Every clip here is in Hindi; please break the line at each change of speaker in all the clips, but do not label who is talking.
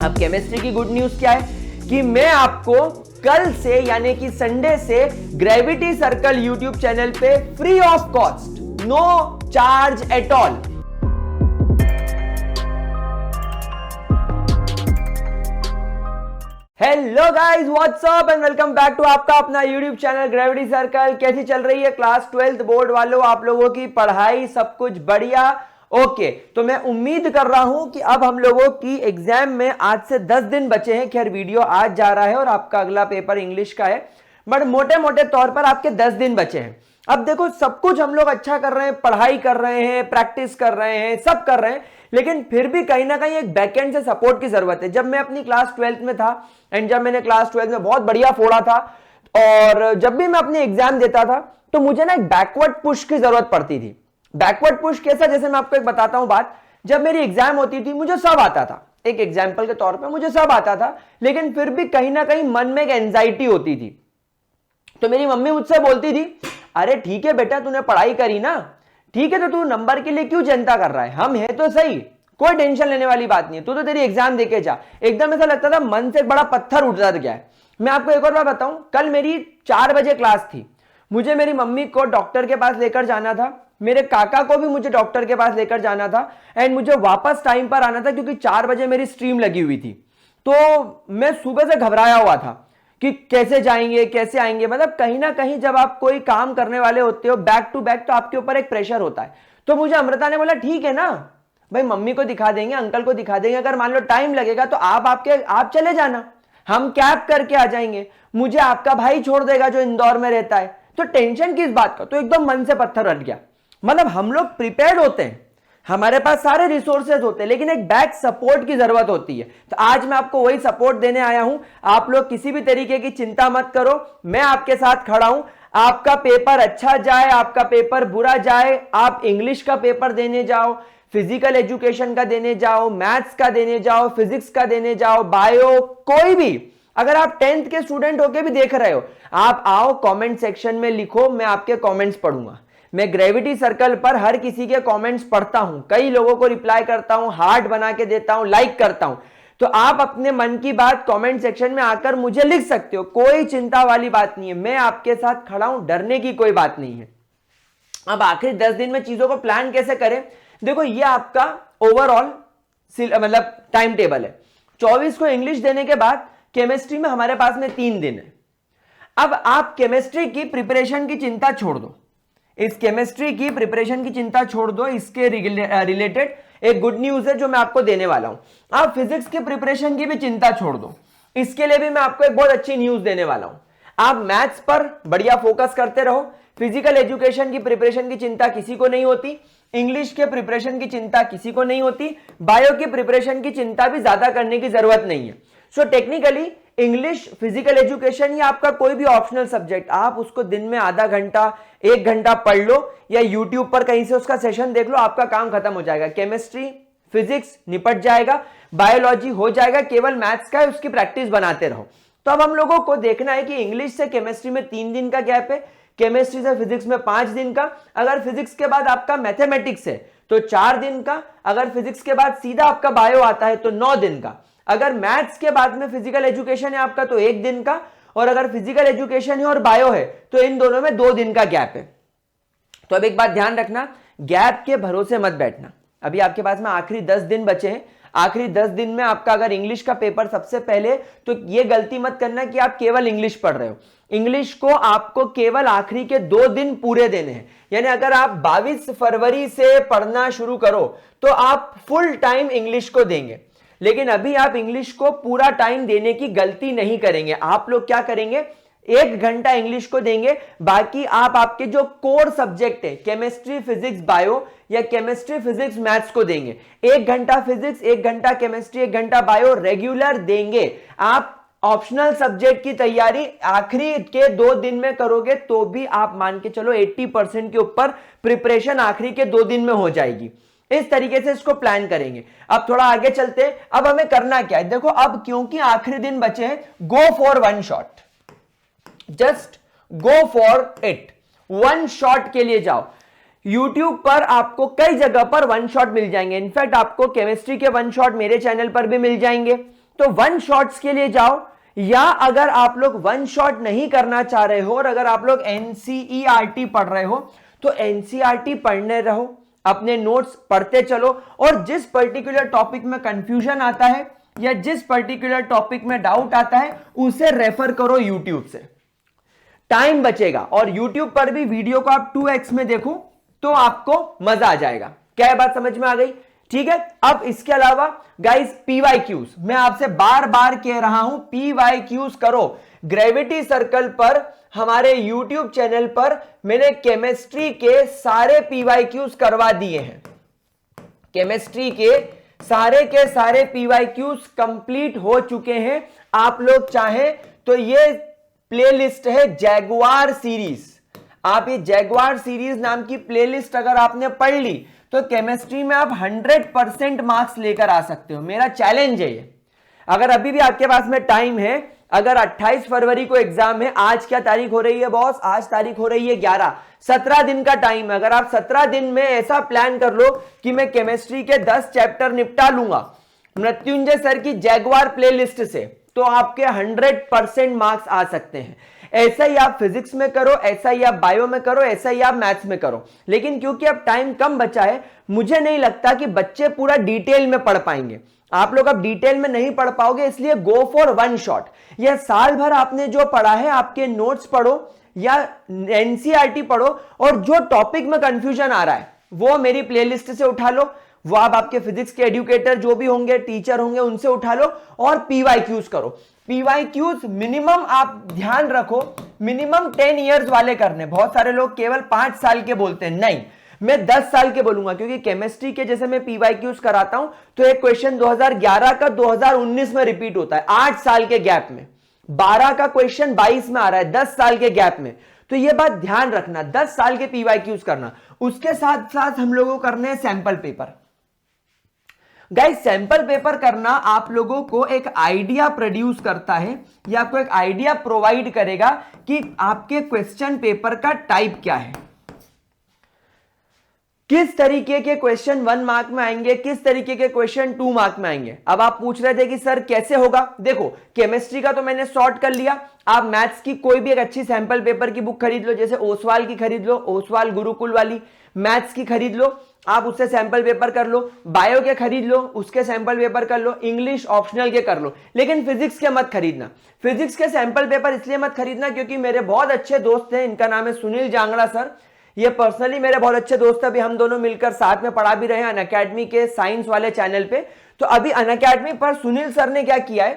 अब केमिस्ट्री की गुड न्यूज क्या है कि मैं आपको कल से यानी कि संडे से ग्रेविटी सर्कल यूट्यूब चैनल पे free of cost, no charge at all, hello guys, what's up and welcome back to आपका अपना यूट्यूब चैनल ग्रेविटी सर्कल। कैसी चल रही है क्लास 12th बोर्ड वालों, आप लोगों की पढ़ाई सब कुछ बढ़िया? ओके, तो मैं उम्मीद कर रहा हूं कि अब हम लोगों की एग्जाम में आज से 10 दिन बचे हैं। खैर वीडियो आज जा रहा है और आपका अगला पेपर इंग्लिश का है, बट मोटे मोटे तौर पर आपके 10 दिन बचे हैं। अब देखो, सब कुछ हम लोग अच्छा कर रहे हैं, पढ़ाई कर रहे हैं, प्रैक्टिस कर रहे हैं, सब कर रहे हैं, लेकिन फिर भी कहीं ना कहीं एक बैकएंड से सपोर्ट की जरूरत है। जब मैं अपनी क्लास 12th में था एंड जब मैंने क्लास 12th में बहुत बढ़िया फोड़ा था और जब भी मैं अपने एग्जाम देता था तो मुझे ना एक बैकवर्ड पुश की जरूरत पड़ती थी। बैकवर्ड पुश कैसा, जैसे मैं आपको एक बताता हूं बात। जब मेरी एग्जाम होती थी मुझे सब आता था, एक एग्जाम्पल के तौर पे मुझे सब आता था, लेकिन फिर भी कहीं ना कहीं मन में एक एंजाइटी होती थी। तो मेरी मम्मी मुझसे बोलती थी, अरे ठीक है बेटा, तूने पढ़ाई करी ना, ठीक है, तो तू नंबर के लिए क्यों चिंता कर रहा है, हम है तो सही, कोई टेंशन लेने वाली बात नहीं है, तू तो तेरी एग्जाम देके जा। एकदम ऐसा लगता था मन से एक बड़ा पत्थर उठता गया है। मैं आपको एक और बात बताऊं, कल मेरी 4 बजे क्लास थी, मुझे मेरी मम्मी को डॉक्टर के पास लेकर जाना था, मेरे काका को भी मुझे डॉक्टर के पास लेकर जाना था एंड मुझे वापस टाइम पर आना था क्योंकि 4 बजे मेरी स्ट्रीम लगी हुई थी। तो मैं सुबह से घबराया हुआ था कि कैसे जाएंगे कैसे आएंगे। मतलब कहीं ना कहीं जब आप कोई काम करने वाले होते हो बैक टू बैक, तो आपके ऊपर एक प्रेशर होता है। तो मुझे अमृता ने बोला, ठीक है ना भाई, मम्मी को दिखा देंगे, अंकल को दिखा देंगे, अगर मान लो टाइम लगेगा तो आप चले जाना, हम कैब करके आ जाएंगे, मुझे आपका भाई छोड़ देगा जो इंदौर में रहता है, तो टेंशन किस बात का। तो एकदम मन से पत्थर हट गया। मतलब हम लोग प्रिपेयर्ड होते हैं, हमारे पास सारे रिसोर्सेज होते हैं, लेकिन एक बैक सपोर्ट की जरूरत होती है। तो आज मैं आपको वही सपोर्ट देने आया हूं। आप लोग किसी भी तरीके की चिंता मत करो, मैं आपके साथ खड़ा हूं। आपका पेपर अच्छा जाए, आपका पेपर बुरा जाए, आप इंग्लिश का पेपर देने जाओ, फिजिकल एजुकेशन का देने जाओ, मैथ्स का देने जाओ, फिजिक्स का देने जाओ, बायो, कोई भी, अगर आप 10th के स्टूडेंट होके भी देख रहे हो, आप आओ कमेंट सेक्शन में लिखो, मैं आपके कमेंट्स पढ़ूंगा। मैं ग्रेविटी सर्कल पर हर किसी के कमेंट्स पढ़ता हूं, कई लोगों को रिप्लाई करता हूं, हार्ट बना के देता हूं, लाइक करता हूं। तो आप अपने मन की बात कमेंट सेक्शन में आकर मुझे लिख सकते हो, कोई चिंता वाली बात नहीं है, मैं आपके साथ खड़ा हूं, डरने की कोई बात नहीं है। अब आखिरी 10 दिन में चीजों को प्लान कैसे करें, देखो ये आपका ओवरऑल मतलब टाइम टेबल है। 24 को इंग्लिश देने के बाद केमिस्ट्री में हमारे पास में 3 दिन है। अब आप केमिस्ट्री की प्रिपरेशन की चिंता छोड़ दो, इस केमिस्ट्री की प्रिपरेशन की चिंता छोड़ दो, इसके रिलेटेड एक गुड न्यूज है जो मैं आपको देने वाला हूं। आप फिजिक्स की प्रिपरेशन की भी चिंता छोड़ दो, इसके लिए भी मैं आपको एक बहुत अच्छी न्यूज देने वाला हूं। आप मैथ्स पर बढ़िया फोकस करते रहो, फिजिकल एजुकेशन की प्रिपरेशन की चिंता किसी को नहीं होती, इंग्लिश के प्रिपरेशन की चिंता किसी को नहीं होती, बायो की प्रिपरेशन की चिंता भी ज्यादा करने की जरूरत नहीं है। So technically English, physical education या आपका कोई भी ऑप्शनल सब्जेक्ट, आप उसको दिन में आधा घंटा 1 घंटा पढ़ लो या यूट्यूब पर कहीं से उसका सेशन देख लो, आपका काम खत्म हो जाएगा। केमिस्ट्री फिजिक्स निपट जाएगा, बायोलॉजी हो जाएगा, केवल मैथ्स का है, उसकी प्रैक्टिस बनाते रहो। तो अब हम लोगों को देखना है कि इंग्लिश से केमिस्ट्री में 3 दिन का गैप है, केमिस्ट्री से फिजिक्स में 5 दिन का, अगर फिजिक्स के बाद आपका मैथमेटिक्स है तो 4 दिन का, अगर फिजिक्स के बाद सीधा आपका बायो आता है तो 9 दिन का, अगर मैथ्स के बाद में फिजिकल एजुकेशन है आपका तो 1 दिन का, और अगर फिजिकल एजुकेशन है और बायो है तो इन दोनों में 2 दिन का गैप है। तो अब एक बात ध्यान रखना, गैप के भरोसे मत बैठना। अभी आपके पास में आखिरी 10 दिन बचे हैं, आखिरी 10 दिन में आपका अगर इंग्लिश का पेपर सबसे पहले, तो ये गलती मत करना कि आप केवल इंग्लिश पढ़ रहे हो। इंग्लिश को आपको केवल आखिरी के 2 दिन पूरे देने हैं, यानी अगर आप 22 फरवरी से पढ़ना शुरू करो तो आप फुल टाइम इंग्लिश को देंगे। लेकिन अभी आप इंग्लिश को पूरा टाइम देने की गलती नहीं करेंगे। आप लोग क्या करेंगे, 1 घंटा इंग्लिश को देंगे, बाकी आप आपके जो कोर सब्जेक्ट है केमिस्ट्री फिजिक्स बायो या केमिस्ट्री फिजिक्स मैथ्स को देंगे। 1 घंटा फिजिक्स, 1 घंटा केमिस्ट्री, 1 घंटा बायो रेगुलर देंगे। आप ऑप्शनल सब्जेक्ट की तैयारी आखिरी के 2 दिन में करोगे तो भी आप मान के चलो 80% के ऊपर प्रिपरेशन आखिरी के 2 दिन में हो जाएगी। इस तरीके से इसको प्लान करेंगे। अब थोड़ा आगे चलते हैं, अब हमें करना क्या है, देखो अब क्योंकि आखिरी दिन बचे हैं, go for 1 shot, just go for it, 1 shot के लिए जाओ। YouTube पर आपको कई जगह पर 1 शॉट मिल जाएंगे, इनफैक्ट आपको केमिस्ट्री के 1 शॉट मेरे चैनल पर भी मिल जाएंगे, तो वन शॉट्स के लिए जाओ, या अगर आप लोग वन शॉट नहीं करना चाह रहे हो और अगर आप लोग एनसीईआरटी पढ़ रहे हो तो एनसीईआरटी पढ़ने रहो, अपने नोट्स पढ़ते चलो, और जिस पर्टिकुलर टॉपिक में कंफ्यूजन आता है या जिस पर्टिकुलर टॉपिक में डाउट आता है उसे रेफर करो यूट्यूब से, टाइम बचेगा। और यूट्यूब पर भी वीडियो को आप 2x में देखो तो आपको मजा आ जाएगा। क्या बात समझ में आ गई? ठीक है। अब इसके अलावा गाइस पीवाईक्यूज, मैं आपसे बार बार कह रहा हूं पीवाईक्यूज करो। ग्रेविटी सर्कल पर हमारे YouTube चैनल पर मैंने केमिस्ट्री के सारे पीवाईक्यूज करवा दिए हैं। केमिस्ट्री के सारे पीवाईक्यूज कंप्लीट हो चुके हैं। आप लोग चाहें तो ये प्लेलिस्ट है जैगुआर सीरीज, आप ये जैगुआर सीरीज नाम की प्लेलिस्ट अगर आपने पढ़ ली तो केमिस्ट्री में आप 100% मार्क्स लेकर आ सकते हो। मेरा चैलेंज है ये। अगर अभी भी आपके पास में टाइम है, अगर 28 फरवरी को एग्जाम है, आज क्या तारीख हो रही है बॉस? आज तारीख हो रही है 11, 17 दिन का टाइम है। अगर आप 17 दिन में ऐसा प्लान कर लो कि मैं केमिस्ट्री के 10 चैप्टर निपटा लूंगा मृत्युंजय सर की जैगुआर प्लेलिस्ट से, तो आपके 100% मार्क्स आ सकते हैं। ऐसा ही आप फिजिक्स में करो, ऐसा ही आप बायो में करो, ऐसा ही आप मैथ्स में करो। लेकिन क्योंकि अब टाइम कम बचा है, मुझे नहीं लगता कि बच्चे पूरा डिटेल में पढ़ पाएंगे। आप लोग अब डिटेल में नहीं पढ़ पाओगे, इसलिए गो फॉर वन शॉट। यह साल भर आपने जो पढ़ा है, आपके नोट्स पढ़ो या एनसीईआरटी पढ़ो, और जो टॉपिक में कंफ्यूजन आ रहा है वो मेरी प्लेलिस्ट से उठा लो, वो आप आपके फिजिक्स के एजुकेटर जो भी होंगे, टीचर होंगे, उनसे उठा लो और पीवाईक्यूज करो। पीवाईक्यूज मिनिमम आप ध्यान रखो, मिनिमम 10 इयर्स वाले करने। बहुत सारे लोग केवल 5 साल के बोलते हैं, नहीं, मैं 10 साल के बोलूंगा, क्योंकि केमिस्ट्री के जैसे मैं पीवाईक्यूज कराता हूं तो एक क्वेश्चन 2011 का 2019 में रिपीट होता है, 8 साल के गैप में। 12 का क्वेश्चन 22 में आ रहा है, 10 साल के गैप में। तो यह बात ध्यान रखना, 10 साल के पीवाईक्यूज करना। उसके साथ साथ हम लोगों को करने हैं sample paper. Guys sample paper करना आप लोगों को एक आइडिया प्रोड्यूस करता है, या आपको एक आइडिया प्रोवाइड करेगा कि आपके क्वेश्चन पेपर का टाइप क्या है, किस तरीके के क्वेश्चन 1 मार्क में आएंगे, किस तरीके के क्वेश्चन 2 मार्क में आएंगे। अब आप पूछ रहे थे कि सर कैसे होगा? देखो, केमिस्ट्री का तो मैंने सॉर्ट कर लिया। आप मैथ्स की कोई भी एक अच्छी सैंपल पेपर की बुक खरीद लो, जैसे ओसवाल की खरीद लो, ओसवाल गुरुकुल वाली। मैथ्स की खरीद लो, आप उससे सैंपल पेपर कर लो। बायो के खरीद लो, उसके सैंपल पेपर कर लो। इंग्लिश ऑप्शनल के कर लो, लेकिन फिजिक्स के मत खरीदना। फिजिक्स के सैंपल पेपर इसलिए मत खरीदना क्योंकि मेरे बहुत अच्छे दोस्त हैं, इनका नाम है सुनील जांगड़ा सर। ये पर्सनली मेरे बहुत अच्छे दोस्त हैं, अभी हम दोनों मिलकर साथ में पढ़ा भी रहे हैं अनअकैडमी के साइंस वाले चैनल पे। तो अभी अनअकैडमी पर सुनील सर ने क्या किया है,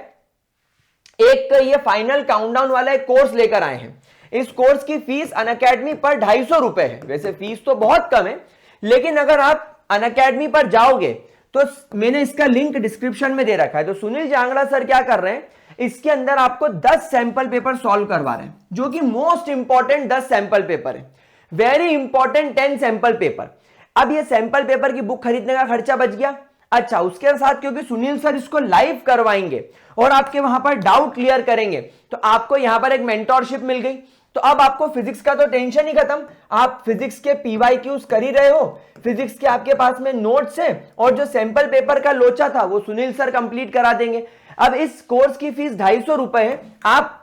एक ये फाइनल काउंटडाउन वाला एक कोर्स लेकर आए हैं। इस कोर्स की फीस अनअकैडमी पर 250 रुपए है। वैसे फीस तो बहुत कम है, लेकिन अगर आप अनअकैडमी पर जाओगे तो मैंने इसका लिंक डिस्क्रिप्शन में दे रखा है। तो सुनील जांगड़ा सर क्या कर रहे हैं, इसके अंदर आपको 10 सैंपल पेपर सॉल्व करवा रहे हैं, जो कि मोस्ट इंपॉर्टेंट 10 सैंपल पेपर है, वेरी इंपॉर्टेंट 10 सैंपल पेपर। अब ये सैंपल पेपर की बुक खरीदने का खर्चा बच गया। अच्छा, उसके साथ क्योंकि सुनील सर इसको लाइव करवाएंगे और आपके वहां पर डाउट क्लियर करेंगे, तो आपको यहां पर एक मेंटोरशिप मिल गई। तो अब आपको फिजिक्स का तो टेंशन ही खत्म, आप फिजिक्स के पीवाईक्यूज कर ही रहे हो, फिजिक्स के आपके पास में नोट्स है, और जो सैंपल पेपर का लोचा था वो सुनील सर कंप्लीट करा देंगे। अब इस कोर्स की फीस 250 रुपए है। आप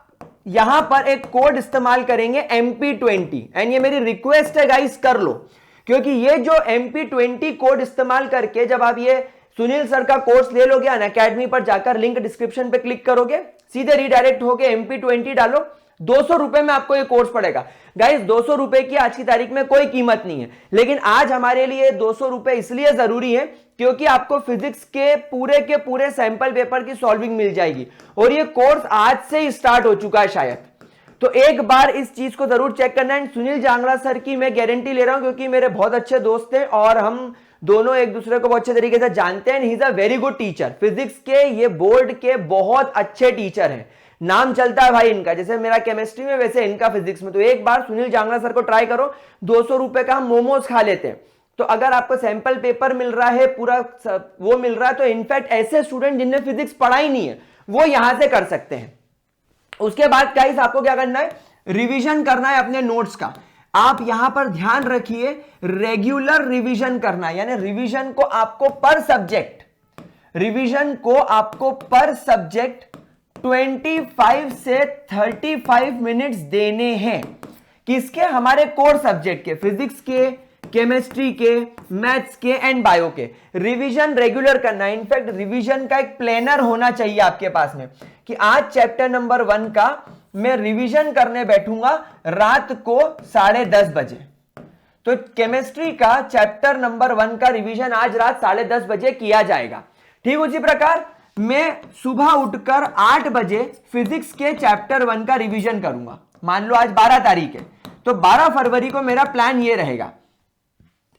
यहां पर एक कोड इस्तेमाल करेंगे MP20, एंड ये मेरी रिक्वेस्ट है गाइस, कर लो, क्योंकि ये जो MP20 कोड इस्तेमाल करके जब आप ये सुनील सर का कोर्स ले लोगे, अनअकैडमी पर जाकर लिंक डिस्क्रिप्शन पे क्लिक करोगे, सीधे रिडायरेक्ट होके MP20 डालो, 200 रुपए में आपको ये कोर्स पड़ेगा। गाइस 200 रुपए की आज की तारीख में कोई कीमत नहीं है, लेकिन आज हमारे लिए 200 रुपए इसलिए जरूरी है क्योंकि आपको फिजिक्स के पूरे सैंपल पेपर की सॉल्विंग मिल जाएगी, और ये कोर्स आज से ही स्टार्ट हो चुका है शायद। तो एक बार इस चीज को जरूर चेक करना है। सुनील जांगड़ा सर की मैं गारंटी ले रहा हूं, क्योंकि मेरे बहुत अच्छे दोस्त हैं और हम दोनों एक दूसरे को बहुत अच्छे तरीके से जानते हैं। He is a very good teacher, physics के ये बोर्ड के बहुत अच्छे टीचर हैं, नाम चलता है भाई इनका, जैसे मेरा केमिस्ट्री में वैसे इनका फिजिक्स में। तो एक बार सुनील जांगड़ा सर को ट्राई करो, 200 रुपए का हम मोमोज खा लेते हैं। तो अगर आपको सैंपल पेपर मिल रहा है, पूरा वो मिल रहा है, तो इनफैक्ट ऐसे स्टूडेंट जिनने फिजिक्स पढ़ा ही नहीं है वो यहां से कर सकते हैं। उसके बाद गाइस आपको क्या करना है, रिवीजन करना है अपने नोट्स का। आप यहां पर ध्यान रखिए, रेगुलर रिवीजन करना है, यानी रिवीजन को आपको पर सब्जेक्ट रिवीजन को आपको पर सब्जेक्ट 25 से 35 मिनट्स देने हैं। किसके? हमारे कोर सब्जेक्ट के, फिजिक्स के, केमिस्ट्री के, मैथ्स के एंड बायो के। रिवीजन रेगुलर करना है। इनफैक्ट रिवीजन का एक प्लानर होना चाहिए आपके पास में कि आज चैप्टर नंबर 1 का मैं रिवीजन करने बैठूंगा रात को 10:30 बजे। तो केमिस्ट्री का चैप्टर नंबर 1 का रिवीजन आज रात 10:30 बजे किया जाएगा। ठीक, उसी प्रकार मैं सुबह उठकर 8 बजे फिजिक्स के चैप्टर 1 का रिवीजन करूंगा। मान लो आज 12 तारीख है, तो 12 फरवरी को मेरा प्लान ये रहेगा,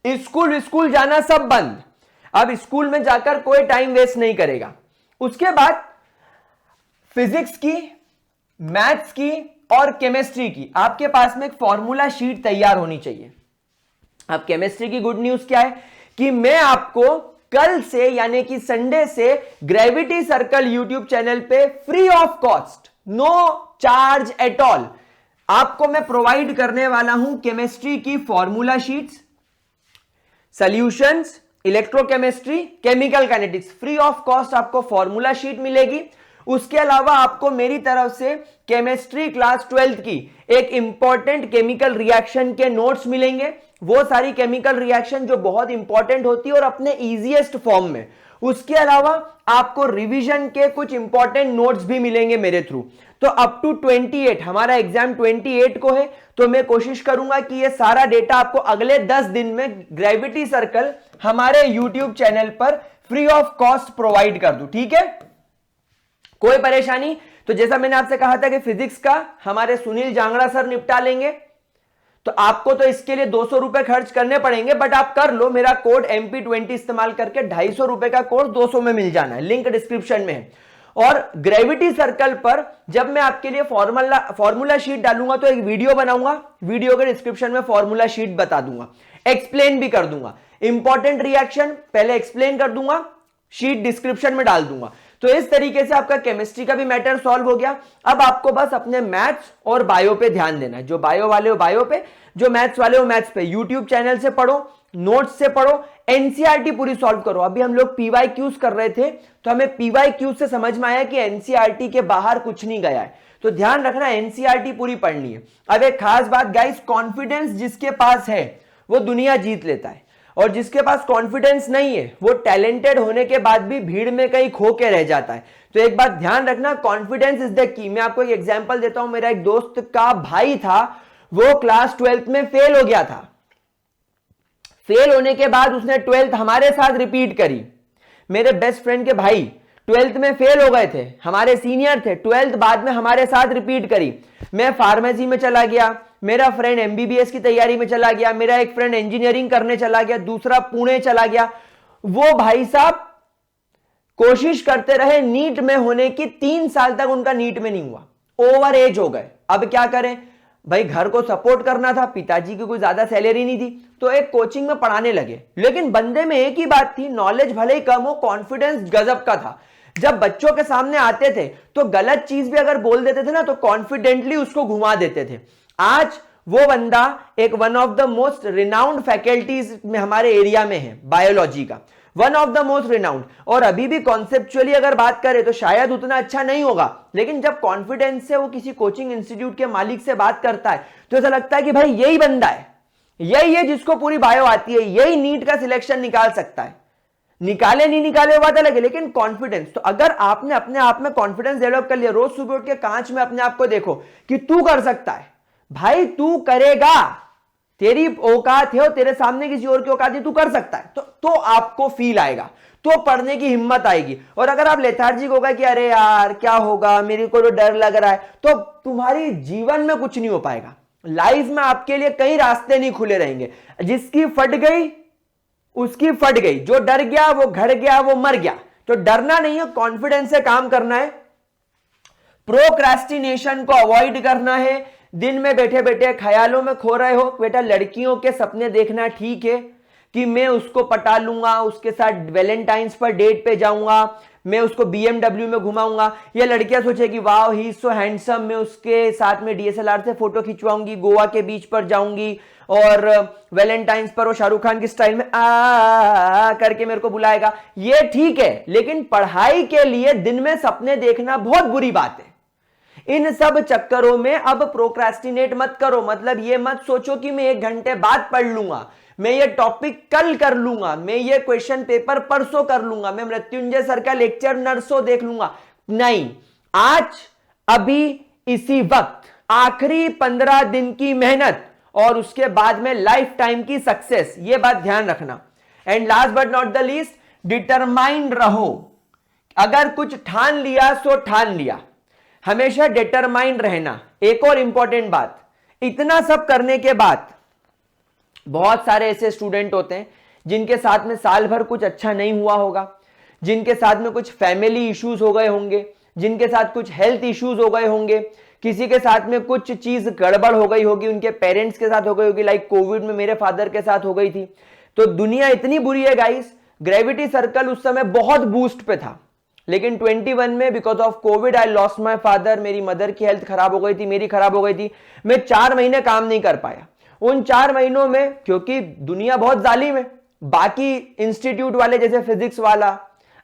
स्कूल जाना सब बंद। अब स्कूल में जाकर कोई टाइम वेस्ट नहीं करेगा। उसके बाद फिजिक्स की, मैथ्स की और केमिस्ट्री की आपके पास में एक फॉर्मूला शीट तैयार होनी चाहिए। अब केमिस्ट्री की गुड न्यूज क्या है कि मैं आपको कल से यानी कि संडे से ग्रेविटी सर्कल यूट्यूब चैनल पे free of cost, no charge at all, आपको मैं प्रोवाइड करने वाला हूं केमिस्ट्री की formula sheets, solutions, electrochemistry, chemical kinetics. Free of cost आपको फॉर्मूला शीट मिलेगी। उसके अलावा आपको मेरी तरफ से केमिस्ट्री क्लास 12th की एक इंपॉर्टेंट केमिकल रिएक्शन के नोट्स मिलेंगे। वो सारी केमिकल रिएक्शन जो बहुत इंपॉर्टेंट होती है और अपने इजीएस्ट फॉर्म में। उसके अलावा आपको रिवीजन के कुछ इंपॉर्टेंट नोट्स भी मिलेंगे मेरे थ्रू। तो अप टू 28, हमारा एग्जाम 28 को है, तो मैं कोशिश करूंगा कि ये सारा डेटा आपको अगले 10 दिन में ग्रेविटी सर्कल हमारे यूट्यूब चैनल पर फ्री ऑफ कॉस्ट प्रोवाइड कर दूं। ठीक है, कोई परेशानी? तो जैसा मैंने आपसे कहा था कि फिजिक्स का हमारे सुनील जांगड़ा सर निपटा लेंगे, तो आपको तो इसके लिए 200 रुपए खर्च करने पड़ेंगे, बट आप कर लो। मेरा कोड MP20 इस्तेमाल करके 250 रुपए का कोर्स 200 में मिल जाना है, लिंक डिस्क्रिप्शन में है। और ग्रेविटी सर्कल पर जब मैं आपके लिए फॉर्मूला शीट डालूंगा तो एक वीडियो बनाऊंगा, वीडियो के डिस्क्रिप्शन में फॉर्मूला शीट बता दूंगा, एक्सप्लेन भी कर दूंगा। इंपॉर्टेंट रिएक्शन पहले एक्सप्लेन कर दूंगा, शीट डिस्क्रिप्शन में डाल दूंगा। तो इस तरीके से आपका केमिस्ट्री का भी मैटर सॉल्व हो गया। अब आपको बस अपने मैथ्स और बायो पे ध्यान देना है। जो बायो वाले हो बायो पे, जो मैथ्स वाले हो मैथ्स पे। यूट्यूब चैनल से पढ़ो, नोट्स से पढ़ो, एनसीईआरटी पूरी सॉल्व करो। अभी हम लोग पीवाईक्यूज कर रहे थे, तो हमें पीवाईक्यूज से समझ में आया कि एनसीईआरटी के बाहर कुछ नहीं गया है। तो ध्यान रखना, एनसीईआरटी पूरी पढ़नी है। अब एक खास बात गाइस, कॉन्फिडेंस जिसके पास है वो दुनिया जीत लेता है, और जिसके पास कॉन्फिडेंस नहीं है वो टैलेंटेड होने के बाद भी भीड़ में कहीं खो के रह जाता है। तो एक बात ध्यान रखना, कॉन्फिडेंस इज द की। मैं आपको एक एग्जांपल देता हूं। मेरा एक दोस्त का भाई था, वो क्लास 12th में फेल हो गया था। फेल होने के बाद उसने 12th हमारे साथ रिपीट करी। मेरे बेस्ट फ्रेंड के भाई 12th में फेल हो गए थे, हमारे सीनियर थे, 12th बाद में हमारे साथ रिपीट करी। मैं फार्मेसी में चला गया, मेरा फ्रेंड एमबीबीएस की तैयारी में चला गया, मेरा एक फ्रेंड इंजीनियरिंग करने चला गया, दूसरा पुणे चला गया। वो भाई साहब कोशिश करते रहे नीट में होने की, 3 साल तक उनका नीट में नहीं हुआ, ओवर एज हो गए। अब क्या करें भाई, घर को सपोर्ट करना था, पिताजी की कोई ज्यादा सैलरी नहीं थी, तो एक कोचिंग में पढ़ाने लगे। लेकिन बंदे में एक ही बात थी, नॉलेज भले ही कम हो, कॉन्फिडेंस गजब का था। जब बच्चों के सामने आते थे तो गलत चीज भी अगर बोल देते थे ना, तो कॉन्फिडेंटली उसको घुमा देते थे। आज वो बंदा एक one of the most renowned faculties में हमारे एरिया में है, बायोलॉजी का one of the most renowned. और अभी भी कॉन्सेप्चुअली अगर बात करें तो शायद उतना अच्छा नहीं होगा, लेकिन जब कॉन्फिडेंस से वो किसी कोचिंग इंस्टीट्यूट के मालिक से बात करता है तो ऐसा लगता है कि भाई यही बंदा है, यही है जिसको पूरी बायो आती है, यही नीट का सिलेक्शन निकाल सकता है। निकाले नहीं निकाले बात अलग है, लेकिन कॉन्फिडेंस। तो अगर आपने अपने आप में कॉन्फिडेंस डेवलप कर लिया, रोज सुबह उठ के कांच में अपने आप को देखो कि तू कर सकता है, भाई तू करेगा, तेरी औकात है और तेरे सामने किसी और की औकात है, तू कर सकता है, तो आपको फील आएगा, तो पढ़ने की हिम्मत आएगी। और अगर आप लेथार्जिक होगा कि अरे यार क्या होगा, मेरे को तो डर लग रहा है, तो तुम्हारी जीवन में कुछ नहीं हो पाएगा। लाइफ में आपके लिए कई रास्ते नहीं खुले रहेंगे। जिसकी फट गई उसकी फट गई, जो डर गया वो घर गया, वो मर गया। तो डरना नहीं है, कॉन्फिडेंस से काम करना है, प्रोक्रेस्टिनेशन को अवॉइड करना है। दिन में बैठे बैठे ख्यालों में खो रहे हो, बेटा लड़कियों के सपने देखना ठीक है कि मैं उसको पटा लूंगा, उसके साथ वैलेंटाइंस पर डेट पे जाऊंगा, मैं उसको BMW में घुमाऊंगा, या लड़कियां सोचेगी वाह ही सो हैंडसम, मैं उसके साथ में DSLR से फोटो खिंचवाऊंगी, गोवा के बीच पर जाऊंगी और वैलेंटाइंस पर वो शाहरुख खान की स्टाइल में आ करके मेरे को बुलाएगा। ये ठीक है, लेकिन पढ़ाई के लिए दिन में सपने देखना बहुत बुरी बात है। इन सब चक्करों में अब प्रोक्रेस्टिनेट मत करो। मतलब ये मत सोचो कि मैं 1 घंटे बाद पढ़ लूंगा, मैं ये टॉपिक कल कर लूंगा, मैं ये क्वेश्चन पेपर परसों कर लूंगा, मैं मृत्युंजय सर का लेक्चर नरसों देख लूंगा। नहीं, आज अभी इसी वक्त आखिरी 15 दिन की मेहनत और उसके बाद में लाइफ टाइम की सक्सेस, ये बात ध्यान रखना। And last but not the least, determined रहो। अगर कुछ ठान लिया सो ठान लिया, हमेशा डिटरमाइंड रहना। एक और इंपॉर्टेंट बात, इतना सब करने के बाद बहुत सारे ऐसे स्टूडेंट होते हैं जिनके साथ में साल भर कुछ अच्छा नहीं हुआ होगा, जिनके साथ में कुछ फैमिली इश्यूज हो गए होंगे, जिनके साथ कुछ हेल्थ इश्यूज हो गए होंगे, किसी के साथ में कुछ चीज गड़बड़ हो गई होगी, उनके पेरेंट्स के साथ हो गई होगी, लाइक कोविड में मेरे फादर के साथ हो गई थी। तो दुनिया इतनी बुरी है गाइस, ग्रेविटी सर्कल उस समय बहुत बूस्ट पे था, लेकिन 21 में because of Covid I lost my father, मेरी मदर की हेल्थ खराब हो गई थी, मेरी खराब हो गई थी, मैं 4 महीने काम नहीं कर पाया। उन 4 महीनों में, क्योंकि दुनिया बहुत जालिम है, बाकी इंस्टीट्यूट वाले जैसे फिजिक्स वाला,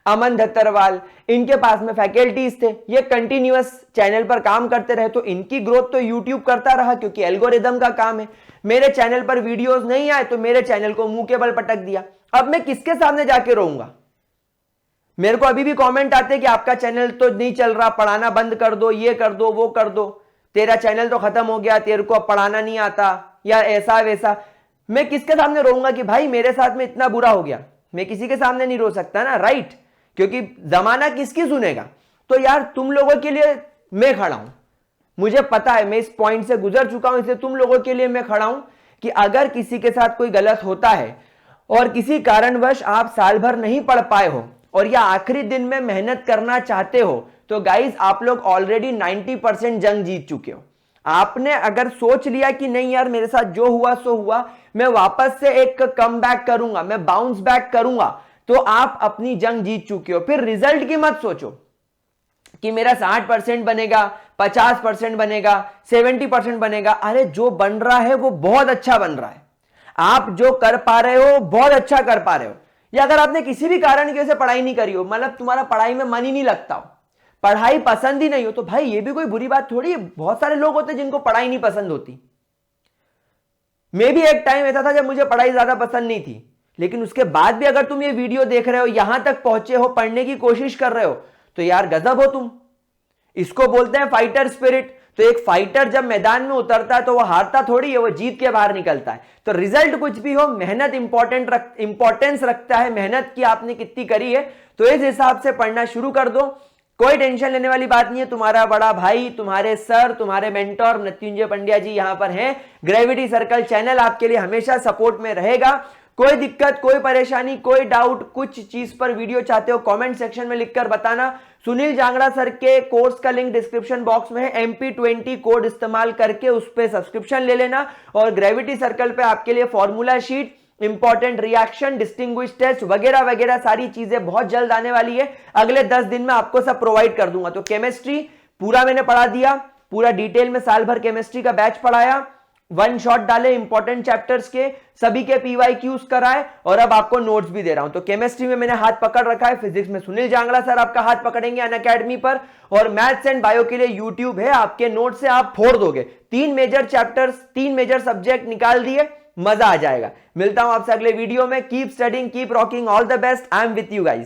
अमन धत्तरवाल, इनके पास में फैकल्टीज थे, ये कंटिन्यूअस चैनल पर काम करते रहे, तो इनकी ग्रोथ तो यूट्यूब करता रहा क्योंकि एल्गोरिदम का काम है। मेरे चैनल पर वीडियोस नहीं आए तो मेरे चैनल को मुंह के बल पटक दिया। अब मैं किसके सामने जाके रोऊंगा? मेरे को अभी भी कमेंट आते हैं कि आपका चैनल तो नहीं चल रहा, पढ़ाना बंद कर दो, ये कर दो, वो कर दो, तेरा चैनल तो खत्म हो गया, तेरे को अब पढ़ाना नहीं आता, या ऐसा वैसा। मैं किसके सामने रोऊंगा कि भाई मेरे साथ में इतना बुरा हो गया? मैं किसी के सामने नहीं रो सकता ना, राइट? क्योंकि जमाना किसकी सुनेगा। तो यार तुम लोगों के लिए मैं खड़ा हूं, मुझे पता है, मैं इस पॉइंट से गुजर चुका हूं, इसलिए तुम लोगों के लिए मैं खड़ा हूं कि अगर किसी के साथ कोई गलत होता है और किसी कारणवश आप साल भर नहीं पढ़ पाए हो और या आखिरी दिन में मेहनत करना चाहते हो, तो गाइज आप लोग ऑलरेडी 90% जंग जीत चुके हो। आपने अगर सोच लिया कि नहीं यार मेरे साथ जो हुआ सो हुआ, मैं वापस से एक कम बैक करूंगा, मैं बाउंस बैक करूंगा, तो आप अपनी जंग जीत चुके हो। फिर रिजल्ट की मत सोचो कि मेरा 60% बनेगा, 50% बनेगा, 70% बनेगा। अरे जो बन रहा है वो बहुत अच्छा बन रहा है, आप जो कर पा रहे हो बहुत अच्छा कर पा रहे हो। या अगर आपने किसी भी कारण की वजह से पढ़ाई नहीं करी हो, मतलब तुम्हारा पढ़ाई में मन ही नहीं लगता हो, पढ़ाई पसंद ही नहीं हो, तो भाई ये भी कोई बुरी बात थोड़ी है। बहुत सारे लोग होते हैं जिनको पढ़ाई नहीं पसंद होती। मैं भी एक टाइम ऐसा था जब मुझे पढ़ाई ज्यादा पसंद नहीं थी, लेकिन उसके बाद भी अगर तुम ये वीडियो देख रहे हो, यहां तक पहुंचे हो, पढ़ने की कोशिश कर रहे हो, तो यार गजब हो तुम। इसको बोलते हैं फाइटर स्पिरिट। तो एक फाइटर जब मैदान में उतरता है तो वो हारता थोड़ी है, वो जीत के बाहर निकलता है। तो रिजल्ट कुछ भी हो, मेहनत इंपॉर्टेंस रखता है, मेहनत की आपने कितनी करी है, तो इस हिसाब से पढ़ना शुरू कर दो। कोई टेंशन लेने वाली बात नहीं है। तुम्हारा बड़ा भाई, तुम्हारे सर, तुम्हारे मेंटोर मृत्युंजय पंड्या जी यहां पर हैं। ग्रेविटी सर्कल चैनल आपके लिए हमेशा सपोर्ट में रहेगा। कोई दिक्कत, कोई परेशानी, कोई डाउट, कुछ चीज पर वीडियो चाहते हो, कमेंट सेक्शन में लिखकर बताना। सुनील जांगड़ा सर के कोर्स का लिंक डिस्क्रिप्शन बॉक्स में है, MP20 कोड इस्तेमाल करके उस पर सब्सक्रिप्शन ले लेना। और ग्रेविटी सर्कल पे आपके लिए formula sheet, important reaction, distinguish test वगैरह वगैरह सारी चीजें बहुत जल्द आने वाली है। अगले 10 दिन में आपको सब प्रोवाइड कर दूंगा। तो केमिस्ट्री पूरा मैंने पढ़ा दिया, पूरा डिटेल में साल भर केमिस्ट्री का बैच पढ़ाया, 1 शॉट डाले इंपॉर्टेंट चैप्टर्स के, सभी के PYQs कराए, और अब आपको नोट्स भी दे रहा हूं। तो केमिस्ट्री में मैंने हाथ पकड़ रखा है, फिजिक्स में सुनील जांगड़ा सर आपका हाथ पकड़ेंगे अनअकैडमी पर, और मैथ्स एंड बायो के लिए यूट्यूब है। आपके नोट से आप फोड़ दोगे। 3 मेजर चैप्टर्स, 3 मेजर सब्जेक्ट निकाल दिए, मजा आ जाएगा। मिलता हूं आपसे अगले वीडियो में। Keep studying, keep rocking, all the best. I am with you guys.